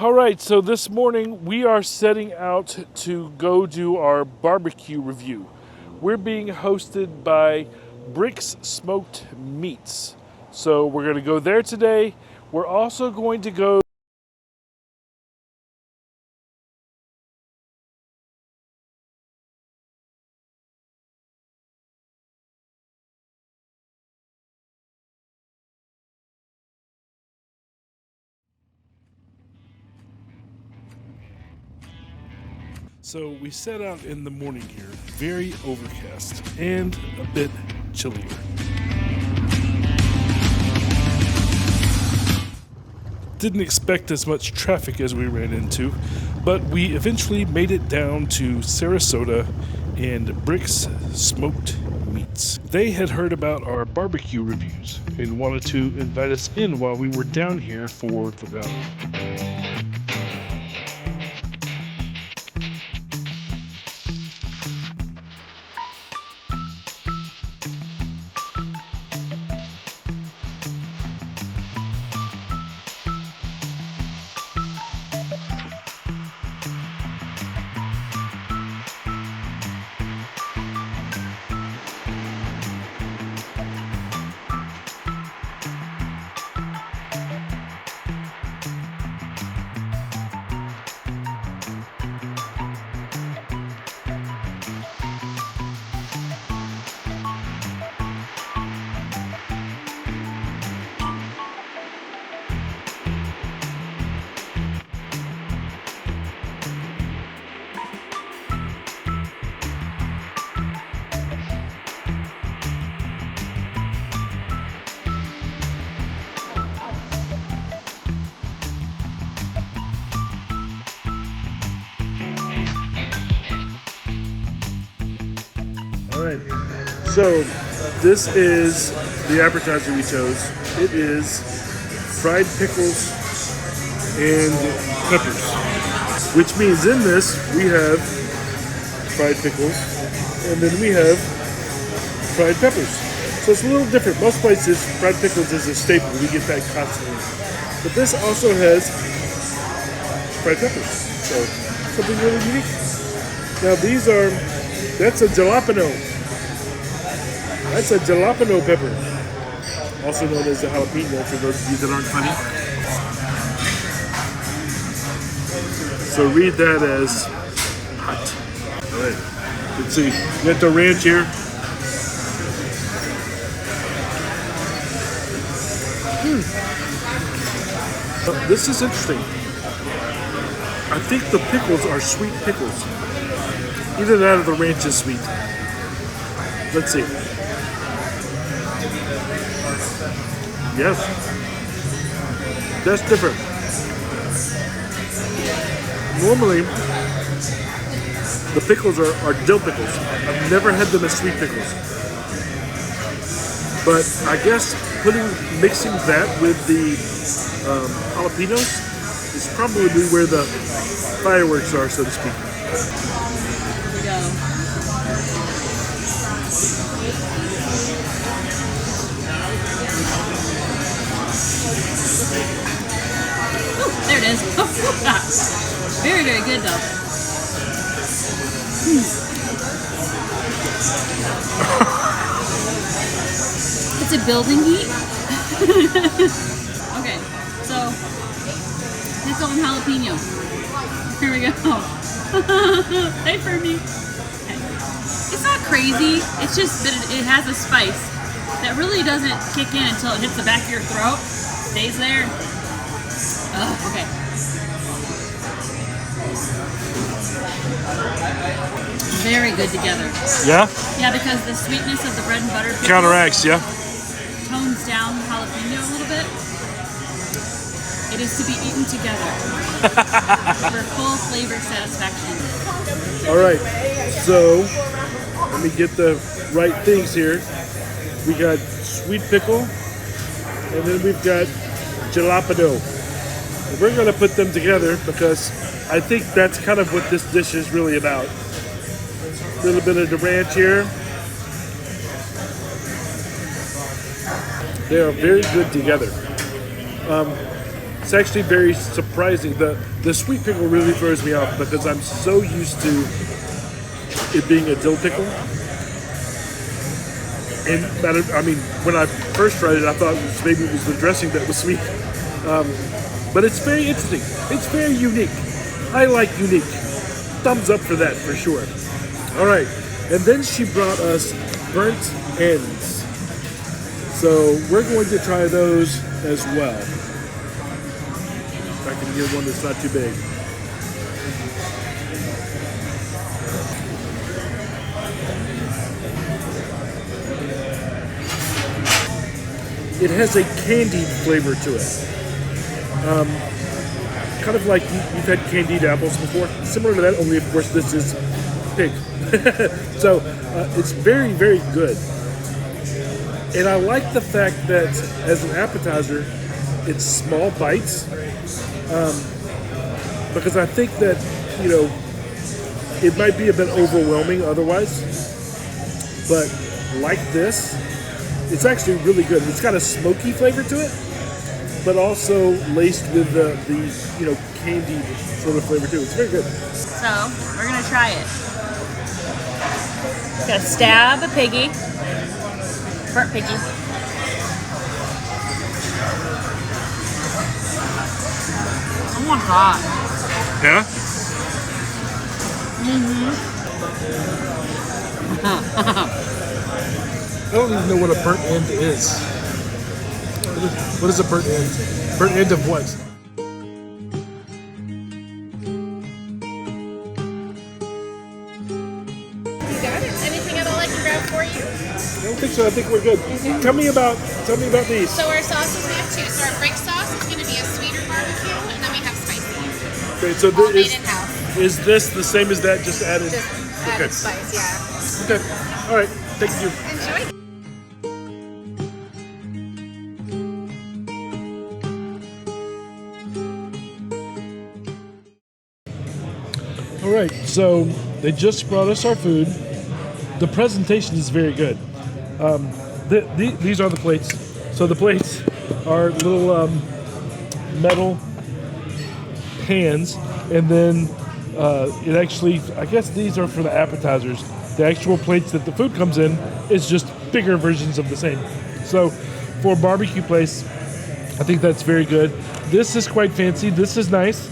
All right, so this morning we are setting out to go do our barbecue review. We're being hosted by Bricks Smoked Meats. So we're going to go there today. We're also going to go. So we set out in the morning here, very overcast and a bit chillier. Didn't expect as much traffic as we ran into, but we eventually made it down to Sarasota and Bricks Smoked Meats. They had heard about our barbecue reviews and wanted to invite us in while we were down here for the valley. Alright, so this is the appetizer we chose. It is fried pickles and peppers, which means in this we have fried pickles and then we have fried peppers. So it's a little different. Most places, fried pickles is a staple. We get that constantly. But this also has fried peppers. So something really unique. Now that's a jalapeno. That's a jalapeno pepper, also known as a jalapeno for those of you that aren't funny. So read that as hot. All right, let's see. We got the ranch here. This is interesting. I think the pickles are sweet pickles. Either that or the ranch is sweet. Let's see. Yes. That's different. Normally, the pickles are dill pickles. I've never had them as sweet pickles. But I guess mixing that with the jalapenos is probably where the fireworks are, so to speak. Here we go. Oh, there it is. Very, very good though. It's a building heat. Okay, so pickle and jalapeno. Here we go. Hey, Fernie. Okay. It's not crazy. It's just that it has a spice that really doesn't kick in until it hits the back of your throat. Stays there. Okay. Very good together. Yeah? Yeah, because the sweetness of the bread and butter pickle Counteracts, yeah? tones down the jalapeno a little bit. It is to be eaten together for full flavor satisfaction. All right, so let me get the right things here. We got sweet pickle, and then we've got jalapeno. And we're gonna put them together because I think that's kind of what this dish is really about. A little bit of the ranch here. They are very good together. It's actually very surprising. The sweet pickle really throws me off because I'm so used to it being a dill pickle. And I mean, when I first tried it, I thought maybe it was the dressing that was sweet. But it's very interesting. It's very unique. I like unique. Thumbs up for that for sure. All right, and then she brought us burnt ends. So we're going to try those as well. If I can get one that's not too big. It has a candied flavor to it. Kind of like you've had candied apples before. Similar to that, only of course this is pig. So it's very, very good. And I like the fact that as an appetizer, it's small bites. Because I think that, you know, it might be a bit overwhelming otherwise. But like this, it's actually really good. It's got a smoky flavor to it, but also laced with the you know, candied sort of flavor too. It's very good. So we're gonna try it. Gonna stab a piggy, burnt piggy. Oh my god. Yeah. I don't even know what a burnt end is. What is a burnt end? Burnt end of what? You got it? Anything at all I can grab for you? I don't think so. I think we're good. Tell me about these. So our sauces, we have two. So our brick sauce is going to be a sweeter barbecue, and then we have spicy. Okay, so All made in-house. is this the same as that? Just added. Just added spice, yeah. Okay. All right. Thank you. Enjoy. All right, so they just brought us our food. The presentation is very good. These are the plates. So the plates are little metal pans, and then it actually, I guess these are for the appetizers. The actual plates that the food comes in is just bigger versions of the same. So for a barbecue place, I think that's very good. This is quite fancy. This is nice.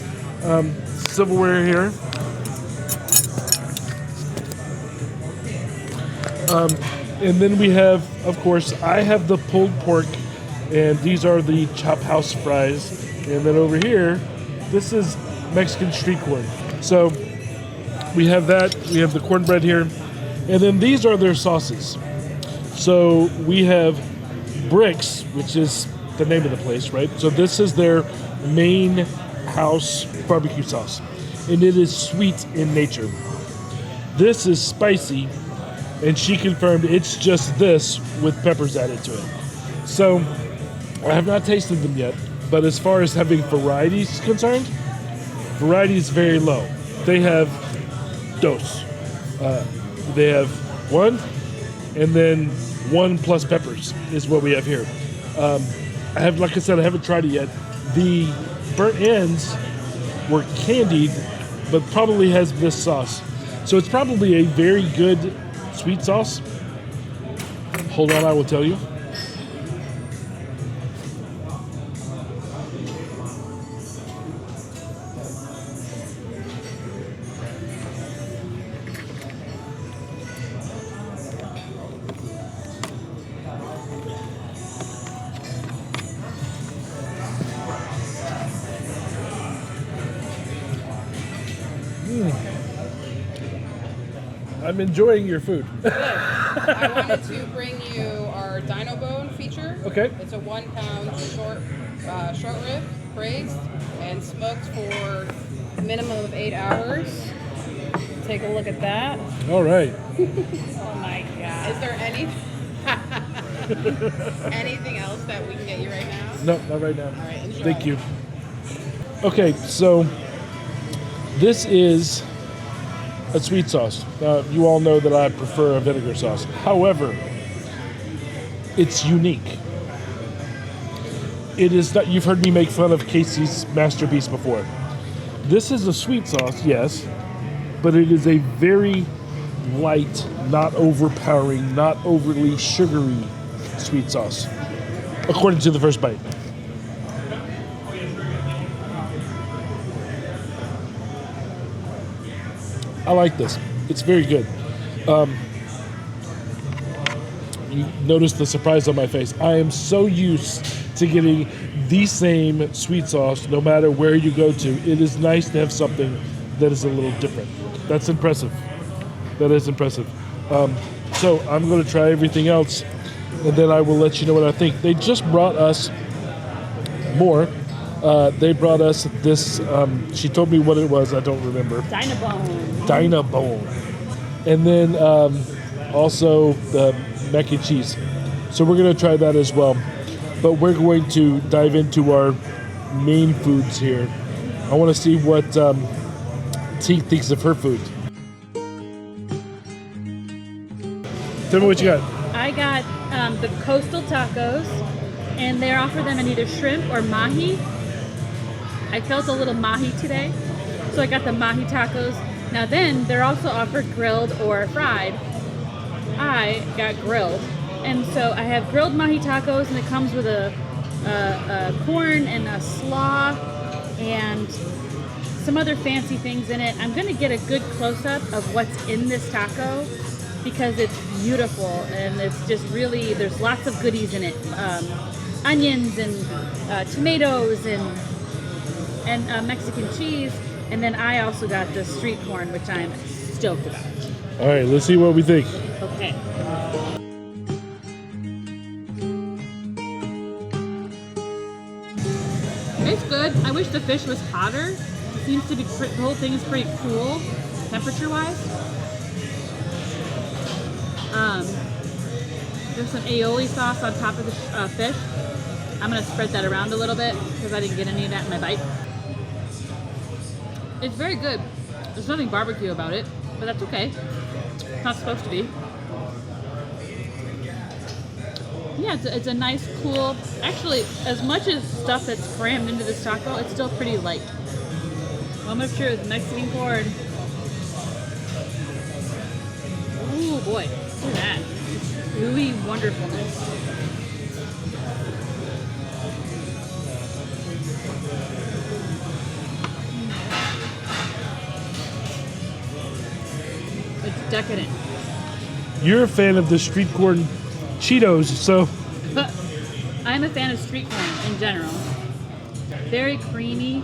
Silverware here. And then we have, of course, I have the pulled pork, and these are the Chop House fries. And then over here, this is Mexican street corn. So we have that. We have the cornbread here. And then these are their sauces. So we have Bricks, which is the name of the place, right? So this is their main house barbecue sauce. And it is sweet in nature. This is spicy. And she confirmed it's just this with peppers added to it. So I have not tasted them yet, but as far as having variety is concerned, variety is very low. They have dos. They have one, and then one plus peppers is what we have here. I have, like I said, I haven't tried it yet. The burnt ends were candied, but probably has this sauce. So it's probably a very good sweet sauce. Hold on, I will tell you. I'm enjoying your food. I wanted to bring you our Dino Bone feature. Okay. It's a 1 pound short rib, braised and smoked for a minimum of 8 hours. Take a look at that. All right. Oh my God. Is there anything else that we can get you right now? No, not right now. All right, enjoy. Thank you. Okay, so this is a sweet sauce. You all know that I prefer a vinegar sauce. However, it's unique. It is not. You've heard me make fun of Casey's masterpiece before. This is a sweet sauce, yes, but it is a very light, not overpowering, not overly sugary sweet sauce, according to the first bite. I like this. It's very good. You notice the surprise on my face. I am so used to getting the same sweet sauce no matter where you go to. It is nice to have something that is a little different. That's impressive. That is impressive. So I'm going to try everything else, and then I will let you know what I think. They just brought us more. They brought us this. She told me what it was. I don't remember. Dynabone. And then also the mac and cheese. So we're going to try that as well. But we're going to dive into our main foods here. I want to see what T thinks of her food. Tell me what you got. I got the coastal tacos, and they offer them in either shrimp or mahi. I felt a little mahi today, so I got the mahi tacos. Now then, they're also offered grilled or fried. I got grilled, and so I have grilled mahi tacos, and it comes with a corn and a slaw and some other fancy things in it. I'm gonna get a good close-up of what's in this taco because it's beautiful, and it's just really, there's lots of goodies in it. Onions and tomatoes and Mexican cheese. And then I also got the street corn, which I'm stoked about. All right, let's see what we think. Okay. It's good. I wish the fish was hotter. It seems to be, the whole thing is pretty cool, temperature-wise. There's some aioli sauce on top of the fish. I'm gonna spread that around a little bit because I didn't get any of that in my bite. It's very good. There's nothing barbecue about it, but that's okay. It's not supposed to be. Yeah, it's a nice, cool, actually, as much as stuff that's crammed into this taco, it's still pretty light. Moment of truth, Mexican corn. Ooh, boy, look at that. Gooey wonderfulness. It's decadent. You're a fan of the street corn Cheetos, so... I'm a fan of street corn in general. Very creamy,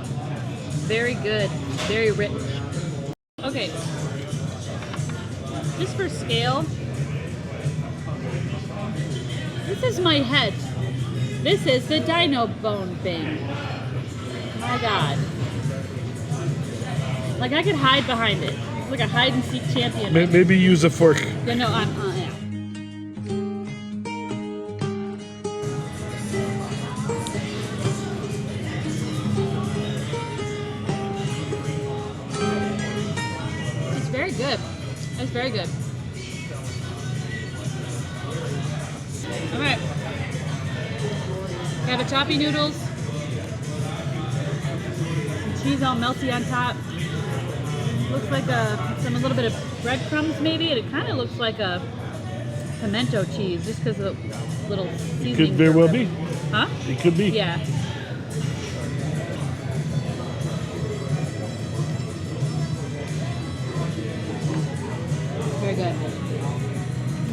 very good, very rich. Okay, just for scale, this is my head. This is the dino bone thing. My God. Like I could hide behind it. It's like a hide and seek champion. Maybe use a fork. Yeah, no, yeah. It's very good. It's very good. All right. We have a choppy noodles. Some cheese all melty on top. Looks like a little bit of breadcrumbs maybe, and it kind of looks like a pimento cheese just because of the little seasoning. Could very well be. Huh? It could be. Yeah. Very good.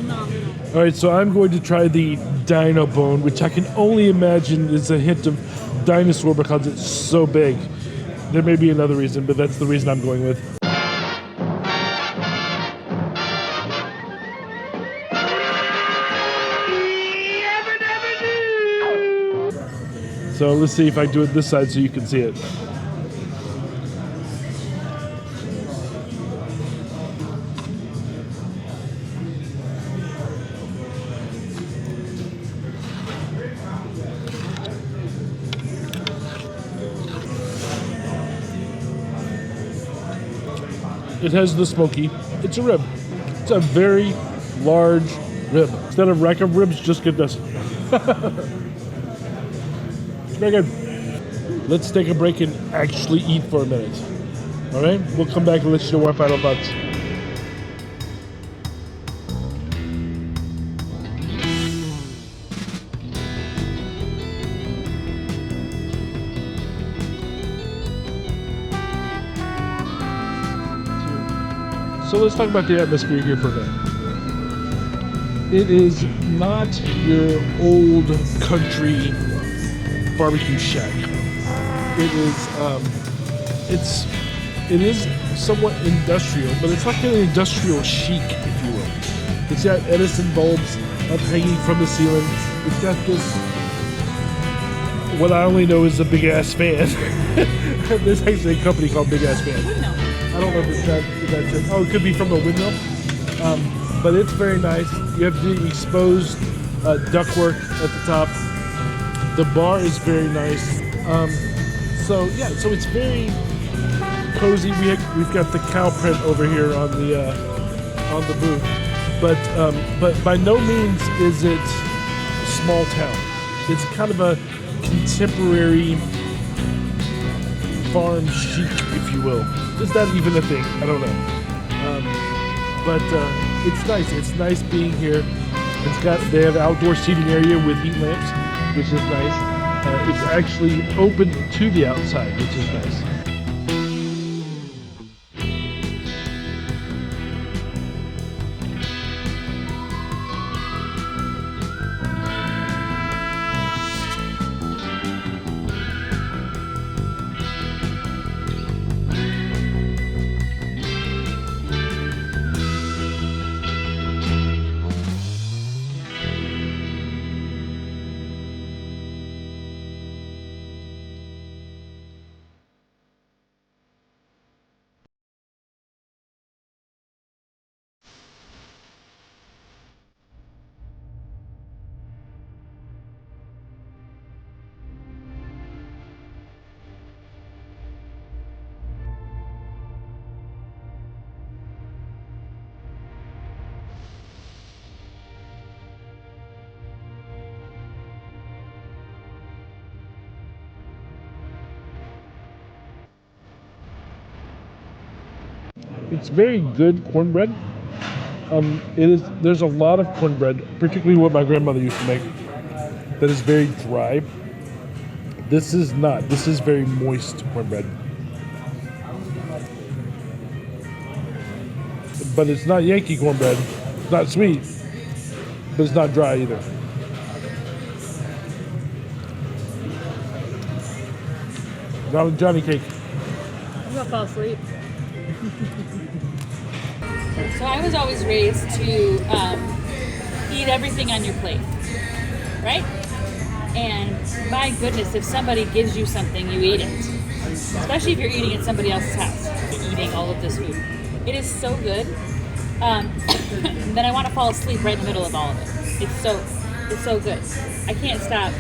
No. All right, so I'm going to try the dino bone, which I can only imagine is a hint of dinosaur because it's so big. There may be another reason, but that's the reason I'm going with. So let's see if I do it this side so you can see it. It has the smoky. It's a rib. It's a very large rib. Instead of rack of ribs, just get this. It's very good. Let's take a break and actually eat for a minute. All right? We'll come back and let you know our final thoughts. So let's talk about the atmosphere here for a minute. It is not your old country barbecue shack. It is somewhat industrial, but it's not really industrial chic, if you will. It's got Edison bulbs up hanging from the ceiling. It's got this, what I only know is a big ass fan. There's actually a company called Big Ass Fan. I don't know if that's it. Oh, it could be from a windmill. But it's very nice. You have the exposed ductwork at the top. The bar is very nice. So it's very cozy. We've got the cow print over here on the booth, but by no means is it small town. It's kind of a contemporary farm chic, if you will. Is that even a thing? I don't know. But it's nice. It's nice being here. They have outdoor seating area with heat lamps, which is nice. It's actually open to the outside, which is nice. It's very good cornbread. There's a lot of cornbread, particularly what my grandmother used to make, that is very dry. This is not. This is very moist cornbread. But it's not Yankee cornbread. It's not sweet, but it's not dry either. Not a Johnny cake. I'm gonna fall asleep. So I was always raised to eat everything on your plate, right? And my goodness, if somebody gives you something, you eat it. Especially if you're eating at somebody else's house. You're eating all of this food. It is so good. Then I want to fall asleep right in the middle of all of it. It's so good. I can't stop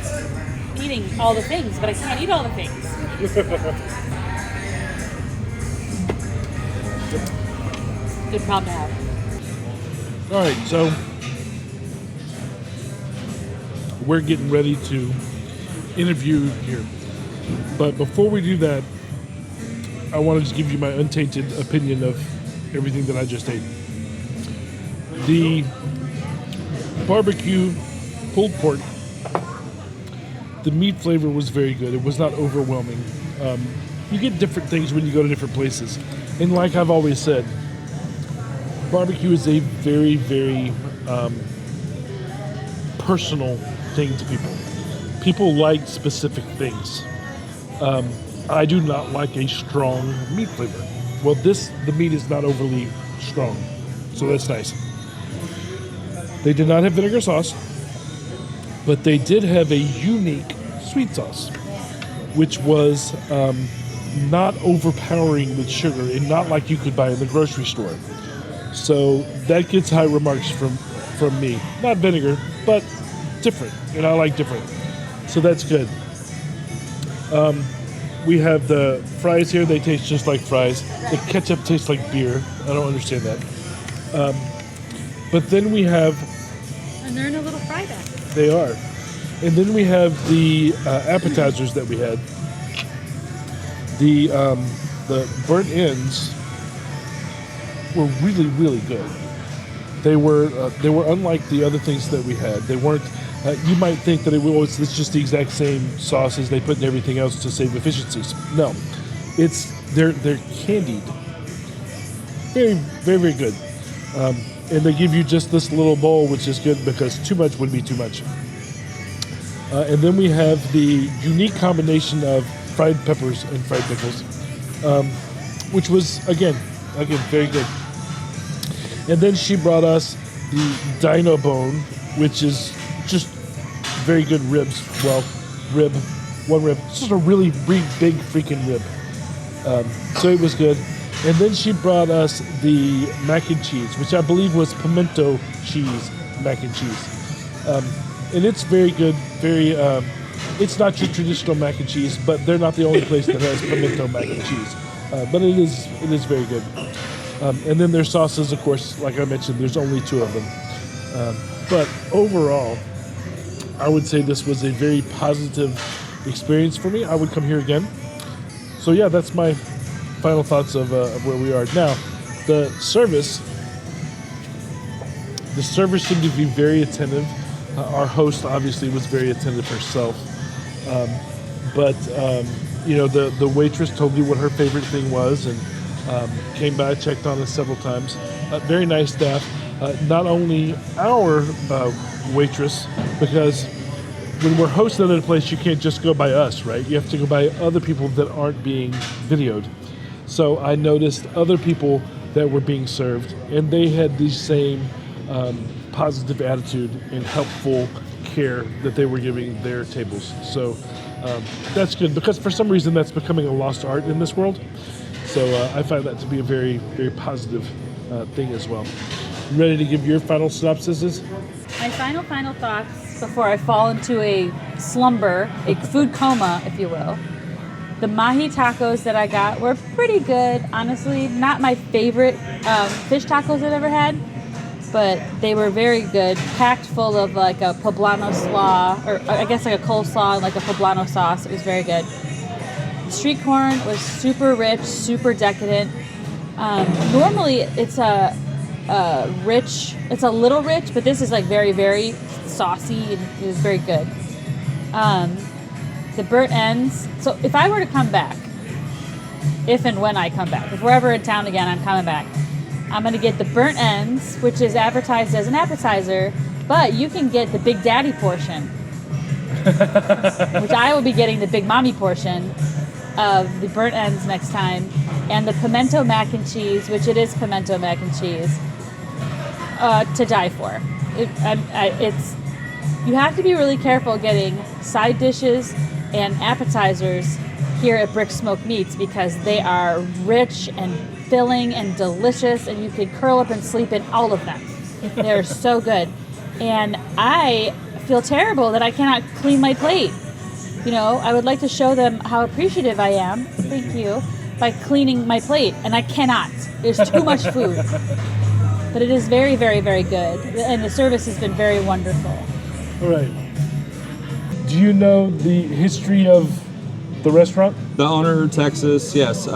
eating all the things, but I can't eat all the things. Good problem to have. All right, so we're getting ready to interview here. But before we do that, I want to just give you my untainted opinion of everything that I just ate. The barbecue pulled pork, the meat flavor was very good. It was not overwhelming. You get different things when you go to different places. And like I've always said, barbecue is a very, very personal thing to people. People like specific things. I do not like a strong meat flavor. Well, the meat is not overly strong, so that's nice. They did not have vinegar sauce, but they did have a unique sweet sauce, which was not overpowering with sugar and not like you could buy in the grocery store. So that gets high remarks from me. Not vinegar, but different, and I like different. So that's good. We have the fries here. They taste just like fries. The ketchup tastes like beer. I don't understand that. But then we have... And they're in a little fry bag. They are. And then we have the appetizers that we had. The burnt ends were really, really good. They were unlike the other things that we had. They weren't. You might think that it's just the exact same sauce as they put in everything else to save efficiencies. No, they're candied. Very, very, very good. And they give you just this little bowl, which is good because too much would be too much. And then we have the unique combination of fried peppers and fried pickles, which was again very good. And then she brought us the dino bone, which is just very good ribs. Well, one rib. It's just a really big freaking rib. So it was good. And then she brought us the mac and cheese, which I believe was pimento cheese mac and cheese. And it's very good. It's not your traditional mac and cheese, but they're not the only place that has pimento mac and cheese. But it is very good. And then their sauces, of course, like I mentioned, there's only 2 of them. But overall, I would say this was a very positive experience for me. I would come here again. So yeah, that's my final thoughts of where we are now. The service seemed to be very attentive. Our host obviously was very attentive herself. But the waitress told me what her favorite thing was and came by, checked on us several times. Very nice staff. Not only our waitress, because when we're hosting at a place, you can't just go by us, right? You have to go by other people that aren't being videoed. So I noticed other people that were being served, and they had the same positive attitude and helpful care that they were giving their tables. So that's good, because for some reason that's becoming a lost art in this world. So I find that to be a very, very positive thing as well. You ready to give your final synopsises? My final thoughts before I fall into a slumber, a food coma, if you will. The mahi tacos that I got were pretty good, honestly. Not my favorite fish tacos I've ever had, but they were very good. Packed full of like a poblano slaw, or I guess like a coleslaw and like a poblano sauce. It was very good. Street corn was super rich, super decadent. Normally it's a little rich, but this is like very, very saucy and it was very good. The burnt ends. So if I were to come back, if and when I come back, if we're ever in town again, I'm coming back. I'm going to get the burnt ends, which is advertised as an appetizer, but you can get the Big Daddy portion, which I will be getting the Big Mommy portion of the burnt ends next time, and the pimento mac and cheese, which it is pimento mac and cheese, to die for. You have to be really careful getting side dishes and appetizers here at Brick Smoke Meats because they are rich and filling and delicious, and you could curl up and sleep in all of them. They're so good. And I feel terrible that I cannot clean my plate. You know, I would like to show them how appreciative I am, thank you, by cleaning my plate, and I cannot. There's too much food. But it is very, very, very good, and the service has been very wonderful. All right. Do you know the history of the restaurant? The owner, Texas, yes.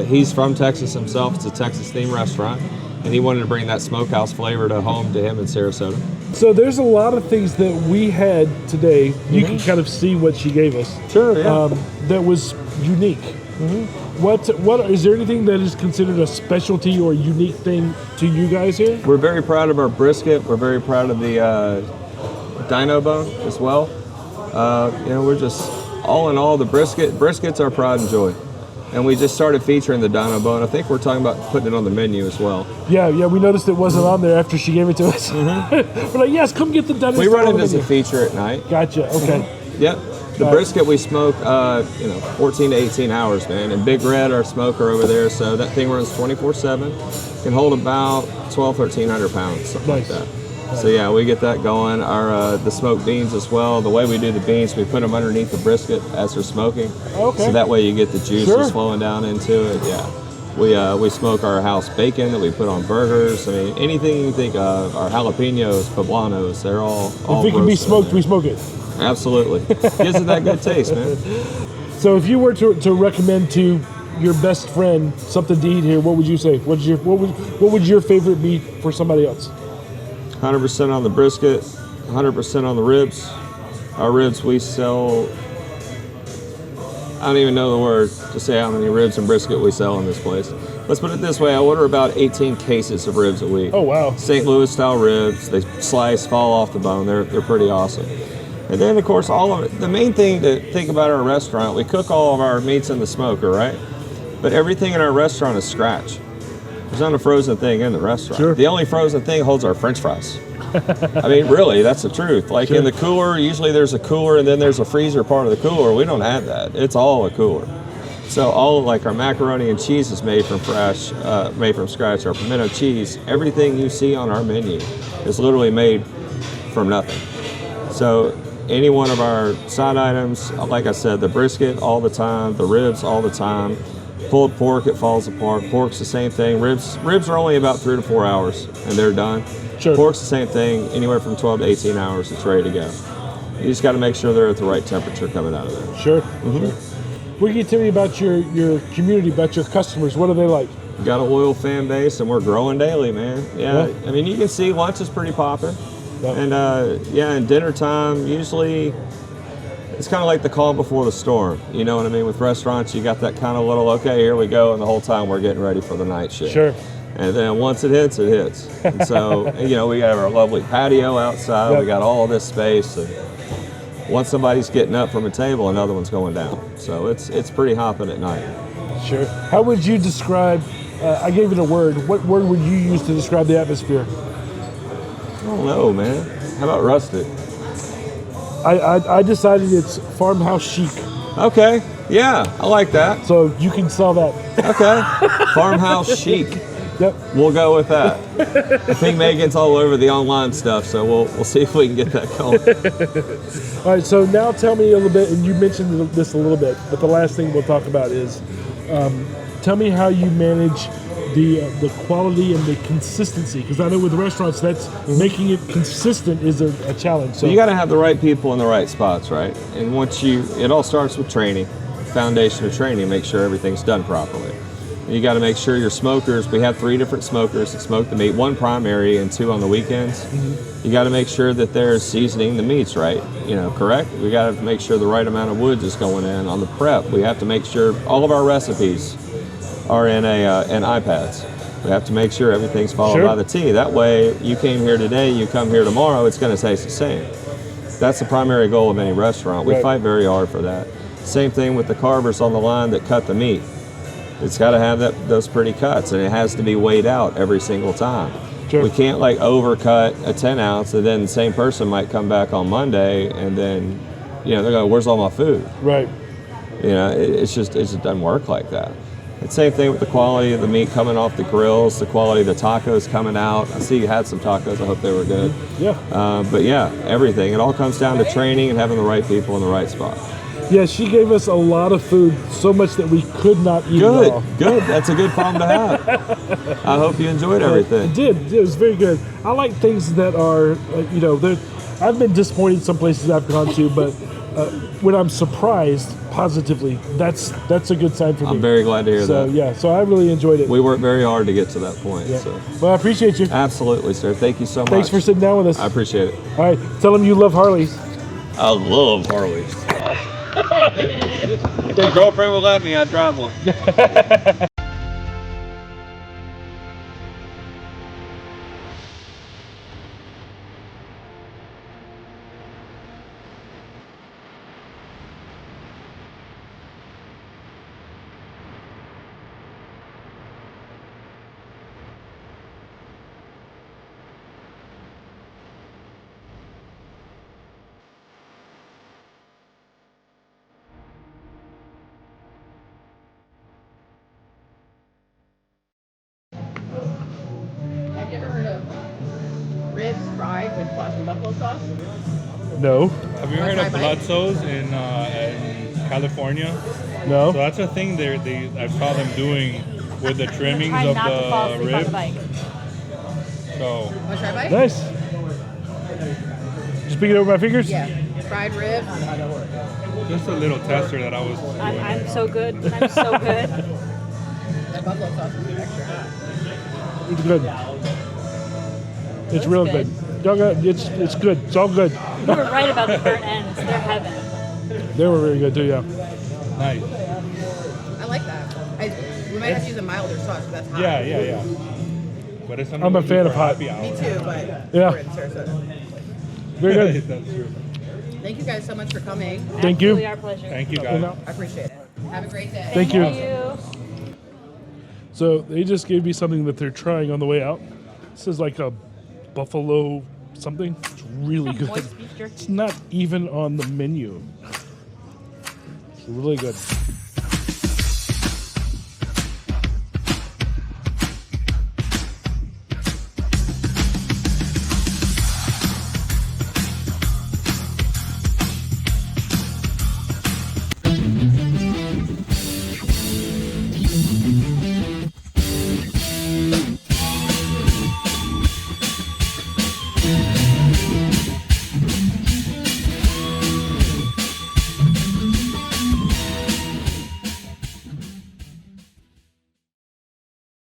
He's from Texas himself. It's a Texas-themed restaurant, and he wanted to bring that smokehouse flavor to home to him in Sarasota. So there's a lot of things that we had today. You can kind of see what she gave us. Sure, yeah. That was unique. What is there anything that is considered a specialty or a unique thing to you guys here? We're very proud of our brisket. We're very proud of the dino bone as well. We're just, all in all, the brisket's our pride and joy. And we just started featuring the dino bone. I think we're talking about putting it on the menu as well. Yeah, we noticed it wasn't on there after she gave it to us. We're like, yes, come get the dino. We run it as a feature at night. Gotcha, okay. Yep. The brisket we smoke, 14 to 18 hours, man. And Big Red, our smoker over there, so that thing runs 24/7. Can hold about 1,300 pounds, something like that. So yeah, we get that going. Our the smoked beans as well. The way we do the beans, we put them underneath the brisket as they're smoking. Okay. So that way you get the juices flowing down into it. Yeah. We smoke our house bacon that we put on burgers. I mean, anything you think of. Our jalapenos, poblanos, they're all if it can be smoked, we smoke it. Absolutely. Gives it that good taste, man. So if you were to recommend to your best friend something to eat here, what would you say? What would your favorite be for somebody else? 100% on the brisket, 100% on the ribs. Our ribs we sell, I don't even know the word to say how many ribs and brisket we sell in this place. Let's put it this way, I order about 18 cases of ribs a week. Oh, wow. St. Louis style ribs, they slice, fall off the bone, they're pretty awesome. And then of course all of it, the main thing to think about our restaurant, we cook all of our meats in the smoker, right? But everything in our restaurant is scratch. There's not a frozen thing in the restaurant. Sure. The only frozen thing holds our French fries. I mean, really, that's the truth. Like Sure. in the cooler, usually there's a cooler and then there's a freezer part of the cooler. We don't have that. It's all a cooler. So all of like our macaroni and cheese is made from scratch. Our pimento cheese, everything you see on our menu is literally made from nothing. So any one of our side items, like I said, the brisket all the time, the ribs all the time. Pulled pork, it falls apart. Pork's the same thing. Ribs are only about 3 to 4 hours and they're done. Sure. Pork's the same thing, anywhere from 12 to 18 hours, it's ready to go. You just got to make sure they're at the right temperature coming out of there. Sure. Sure. What can you tell me about your community, about your customers? What are they like? We got a loyal fan base and we're growing daily, man. Yeah. I mean, you can see lunch is pretty popping. Yeah. And and dinner time, usually it's kind of like the calm before the storm. You know what I mean? With restaurants, you got that kind of little, okay, here we go, and the whole time we're getting ready for the night shift. Sure. And then once it hits, it hits. And so, you know, we got our lovely patio outside. Yep. We got all this space. And once somebody's getting up from a table, another one's going down. So it's pretty hopping at night. Sure. How would you describe, I gave it a word, what word would you use to describe the atmosphere? I don't know, man. How about rustic? I decided it's farmhouse chic. Okay. Yeah, I like that. So you can sell that. Okay. Farmhouse chic. Yep. We'll go with that. I think Megan's all over the online stuff, so we'll see if we can get that going. All right, so now tell me a little bit, and you mentioned this a little bit, but the last thing we'll talk about is, tell me how you manage the quality and the consistency, because I know with restaurants, that's making it consistent is a challenge. So you got to have the right people in the right spots, right? And it all starts with training, foundation of training, make sure everything's done properly. You got to make sure your smokers, we have 3 different smokers that smoke the meat, 1 primary and 2 on the weekends. You got to make sure that they're seasoning the meats right, correct? We got to make sure the right amount of wood is going in. On the prep, we have to make sure all of our recipes are in iPads. We have to make sure everything's followed by the T. That way, you came here today, you come here tomorrow, it's going to taste the same. That's the primary goal of any restaurant. We fight very hard for that. Same thing with the carvers on the line that cut the meat. It's got to have those pretty cuts, and it has to be weighed out every single time. Sure. We can't like overcut a 10 ounce, and then the same person might come back on Monday, and then, they're going, "Where's all my food?" Right. It just doesn't work like that. The same thing with the quality of the meat coming off the grills, the quality of the tacos coming out. I see you had some tacos. I hope they were good. Yeah. But yeah, everything. It all comes down to training and having the right people in the right spot. Yeah, she gave us a lot of food, so much that we could not eat it all. Good. That's a good problem to have. I hope you enjoyed everything. It did. It was very good. I like things that are, I've been disappointed some places I've gone to, but when I'm surprised positively, that's a good sign for me. I'm very glad to hear that. So I really enjoyed it. We worked very hard to get to that point. Yeah. So. Well, I appreciate you. Absolutely, sir. Thank you so much. Thanks for sitting down with us. I appreciate it. All right, tell them you love Harleys. I love Harleys. If my girlfriend would let me, I'd drive one. Have you ever heard of ribs fried with Boston buffalo sauce? No. Have you heard of bloodsos in California? No. So that's a thing I saw them doing with the trimmings of the ribs. So Want to try a bite? Nice. Just pick it over my fingers? Yeah. fried rib. Just a little tester that I was. I'm so good. I'm so good. That buffalo sauce is extra. It's good. It's real good. It's good. It's all good. You were right about the burnt ends. They're heaven. They were very good too, yeah. Nice. I like that. We might have to use a milder sauce, but that's hot. Yeah. But it's I'm a fan of hot. Me too, but Yeah. we're in Sarasota. Very good. That's true. Thank you guys so much for coming. Thank you. Absolutely our pleasure. Thank you, guys. I appreciate it. Have a great day. Thank you. you. So they just gave me something that they're trying on the way out. This is like a buffalo something. It's really good. Moist beef jerky. It's not even on the menu. It's really good.